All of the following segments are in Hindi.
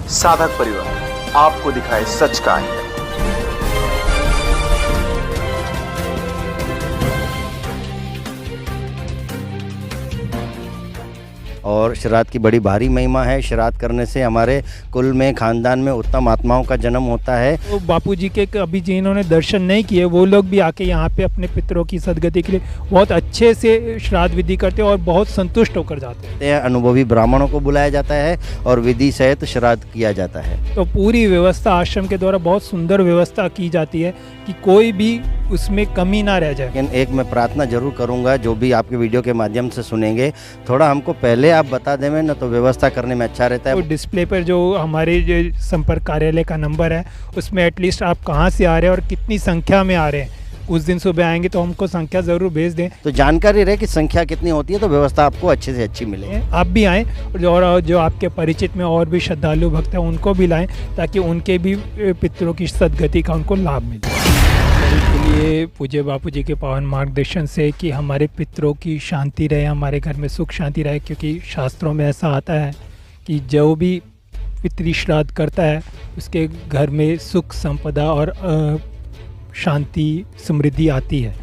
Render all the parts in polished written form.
साधक परिवार आपको दिखाए सच का आईना। और श्राद्ध की बड़ी भारी महिमा है। श्राद्ध करने से हमारे कुल में, खानदान में उत्तम आत्माओं का जन्म होता है। तो बापूजी के अभी जिन्होंने दर्शन नहीं किए वो लोग भी आके यहाँ पे अपने पितरों की सदगति के लिए बहुत अच्छे से श्राद्ध विधि करते हैं और बहुत संतुष्ट होकर जाते हैं। अनुभवी ब्राह्मणों को बुलाया जाता है और विधि सहित श्राद्ध किया जाता है। तो पूरी व्यवस्था आश्रम के द्वारा बहुत सुंदर व्यवस्था की जाती है कि कोई भी उसमें कमी ना रह जाए। लेकिन एक मैं प्रार्थना जरूर करूंगा, जो भी आपके वीडियो के माध्यम से सुनेंगे, थोड़ा हमको पहले आप बता दें ना, तो व्यवस्था करने में अच्छा रहता है। तो डिस्प्ले पर जो हमारे जो संपर्क कार्यालय का नंबर है उसमें एटलीस्ट आप कहाँ से आ रहे हैं और कितनी संख्या में आ रहे हैं, उस दिन सुबह आएंगे तो हमको संख्या ज़रूर भेज दें, तो जानकारी रहे कि संख्या कितनी होती है, तो व्यवस्था आपको अच्छे से अच्छी मिले। आप भी आएँ और जो आपके परिचित में और भी श्रद्धालु भक्त हैं उनको भी लाएं ताकि उनके भी पितरों की सदगति का उनको लाभ मिले। इसके लिए पूज्य बापू जी के पावन मार्गदर्शन से कि हमारे पितरों की शांति रहे, हमारे घर में सुख शांति रहे, क्योंकि शास्त्रों में ऐसा आता है कि जो भी पितृ श्राद्ध करता है उसके घर में सुख संपदा और शांति समृद्धि आती है।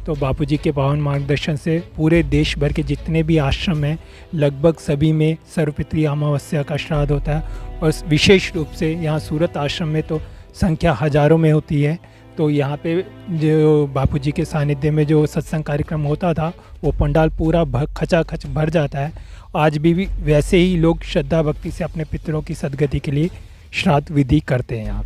तो बापूजी के पावन मार्गदर्शन से पूरे देश भर के जितने भी आश्रम हैं लगभग सभी में सर्वपितृ अमावस्या का श्राद्ध होता है और विशेष रूप से यहाँ सूरत आश्रम में तो संख्या हजारों में होती है। तो यहाँ पे जो बापूजी के सानिध्य में जो सत्संग कार्यक्रम होता था वो पंडाल पूरा खचाखच भर जाता है। आज भी वैसे ही लोग श्रद्धा भक्ति से अपने पितरों की सदगति के लिए श्राद्ध विधि करते हैं। यहाँ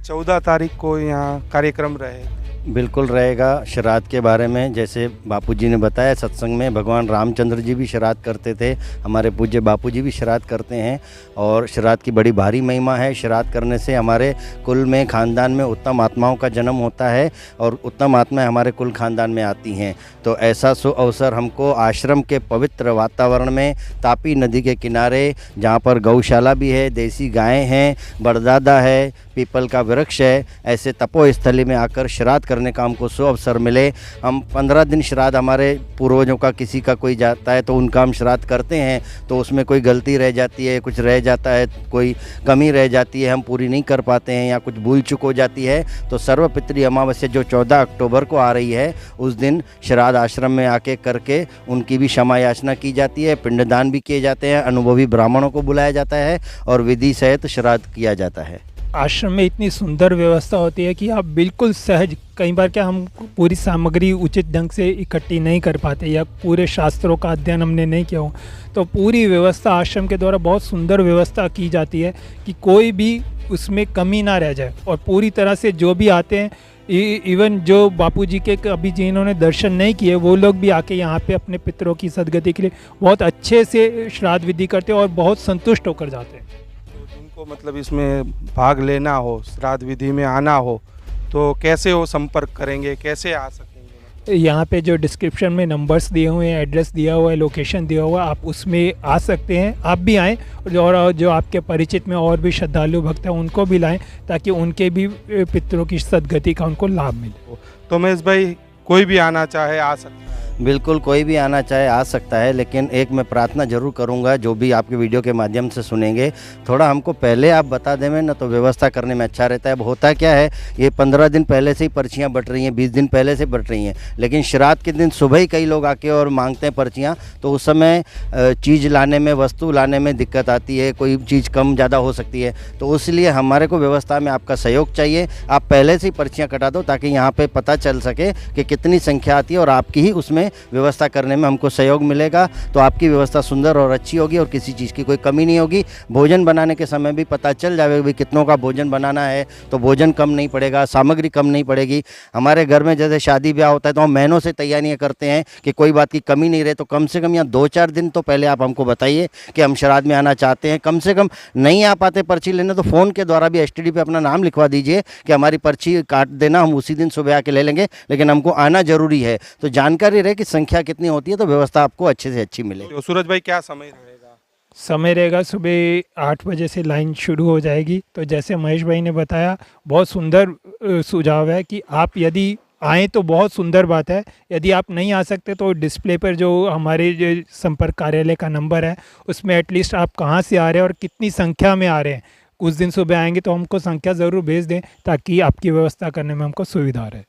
14 तारीख को यहाँ कार्यक्रम रहेगा। बिल्कुल रहेगा। श्राद्ध के बारे में जैसे बापूजी ने बताया, सत्संग में भगवान रामचंद्र जी भी श्राद्ध करते थे, हमारे पूज्य बापूजी भी श्राद्ध करते हैं और श्राद्ध की बड़ी भारी महिमा है। श्राद्ध करने से हमारे कुल में, खानदान में उत्तम आत्माओं का जन्म होता है और उत्तम आत्माएं हमारे कुल खानदान में आती हैं। तो ऐसा शुभ अवसर हमको आश्रम के पवित्र वातावरण में, तापी नदी के किनारे, जहाँ पर गौशाला भी है, देसी गायें हैं, बड़दादा है, पीपल का वृक्ष है, ऐसे तपोस्थली में आकर श्राद्ध करने का हमको शुभ अवसर मिले। हम 15 दिन श्राद्ध, हमारे पूर्वजों का किसी का कोई जाता है तो उनका हम श्राद्ध करते हैं, तो उसमें कोई गलती रह जाती है, कुछ रह जाता है, कोई कमी रह जाती है, हम पूरी नहीं कर पाते हैं या कुछ भूल चूक हो जाती है, तो सर्वपितृ अमावस्या जो 14 अक्टूबर को आ रही है उस दिन श्राद्ध आश्रम में आके करके उनकी भी क्षमा याचना की जाती है, पिंडदान भी किए जाते हैं, अनुभवी ब्राह्मणों को बुलाया जाता है और विधि सहित श्राद्ध किया जाता है। आश्रम में इतनी सुंदर व्यवस्था होती है कि आप बिल्कुल सहज, कई बार क्या हम पूरी सामग्री उचित ढंग से इकट्ठी नहीं कर पाते या पूरे शास्त्रों का अध्ययन हमने नहीं किया हो, तो पूरी व्यवस्था आश्रम के द्वारा बहुत सुंदर व्यवस्था की जाती है कि कोई भी उसमें कमी ना रह जाए और पूरी तरह से जो भी आते हैं, इवन जो बापूजी के अभी जिन्होंने दर्शन नहीं किए वो लोग भी आके यहाँ पे अपने पितरों की सदगति के लिए बहुत अच्छे से श्राद्ध विधि करते हैं और बहुत संतुष्ट होकर जाते हैं। जिनको मतलब इसमें भाग लेना हो, श्राद्ध विधि में आना हो, तो कैसे वो संपर्क करेंगे, कैसे आ सकेंगे? यहाँ पे जो डिस्क्रिप्शन में नंबर्स दिए हुए हैं, एड्रेस दिया हुआ है, लोकेशन दिया हुआ है, आप उसमें आ सकते हैं। आप भी आएँ और जो आपके परिचित में और भी श्रद्धालु भक्त हैं उनको भी लाएं ताकि उनके भी पितरों की सदगति का उनको लाभ मिले। तो महेश भाई, कोई भी आना चाहे आ सकता है? बिल्कुल, कोई भी आना चाहे आ सकता है, लेकिन एक मैं प्रार्थना जरूर करूंगा, जो भी आपके वीडियो के माध्यम से सुनेंगे, थोड़ा हमको पहले आप बता दें ना, तो व्यवस्था करने में अच्छा रहता है। होता क्या है, ये 15 दिन पहले से ही पर्चियाँ बट रही हैं, 20 दिन पहले से बट रही हैं, लेकिन श्राद्ध के दिन सुबह ही कई लोग आके और मांगते हैं पर्चियाँ, तो उस समय चीज़ लाने में, वस्तु लाने में दिक्कत आती है, कोई चीज़ कम ज़्यादा हो सकती है, तो इसलिए हमारे को व्यवस्था में आपका सहयोग चाहिए। आप पहले से ही पर्चियाँ कटा दो ताकि यहाँ पर पता चल सके कि कितनी संख्या आती है और आपकी ही उसमें व्यवस्था करने में हमको सहयोग मिलेगा, तो आपकी व्यवस्था सुंदर और अच्छी होगी और किसी चीज़ की कोई कमी नहीं होगी। भोजन बनाने के समय भी पता चल जाएगा भाई कितनों का भोजन बनाना है, तो भोजन कम नहीं पड़ेगा, सामग्री कम नहीं पड़ेगी। हमारे घर में जैसे शादी ब्याह होता है तो हम महीनों से तैयारियां करते हैं कि कोई बात की कमी नहीं रहे, तो कम से कम यहाँ 2-4 दिन तो पहले आप हमको बताइए कि हम श्राद्ध में आना चाहते हैं। कम से कम नहीं आ पाते पर्ची लेने तो फ़ोन के द्वारा भी STD पे अपना नाम लिखवा दीजिए कि हमारी पर्ची काट देना, हम उसी दिन सुबह आके ले लेंगे, लेकिन हमको आना ज़रूरी है। तो जानकारी रहे कि संख्या कितनी होती है, तो व्यवस्था आपको अच्छे से अच्छी मिलेगी। तो सूरज भाई, क्या समय रहेगा? समय रहेगा सुबह 8 बजे से लाइन शुरू हो जाएगी। तो जैसे महेश भाई ने बताया, बहुत सुंदर सुझाव है कि आप यदि आएँ तो बहुत सुंदर बात है। यदि आप नहीं आ सकते तो डिस्प्ले पर जो हमारे जो संपर्क कार्यालय का नंबर है उसमें एटलीस्ट आप कहाँ से आ रहे हैं और कितनी संख्या में आ रहे हैं, कुछ दिन सुबह आएंगे तो हमको संख्या ज़रूर भेज दें ताकि आपकी व्यवस्था करने में हमको सुविधा रहे।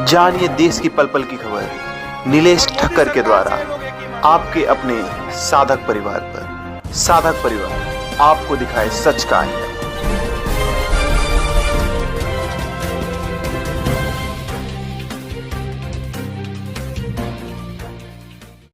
जानिए देश की पल पल की खबर नीलेश ठक्कर के द्वारा आपके अपने साधक परिवार पर। साधक परिवार आपको दिखाए सच का आईना।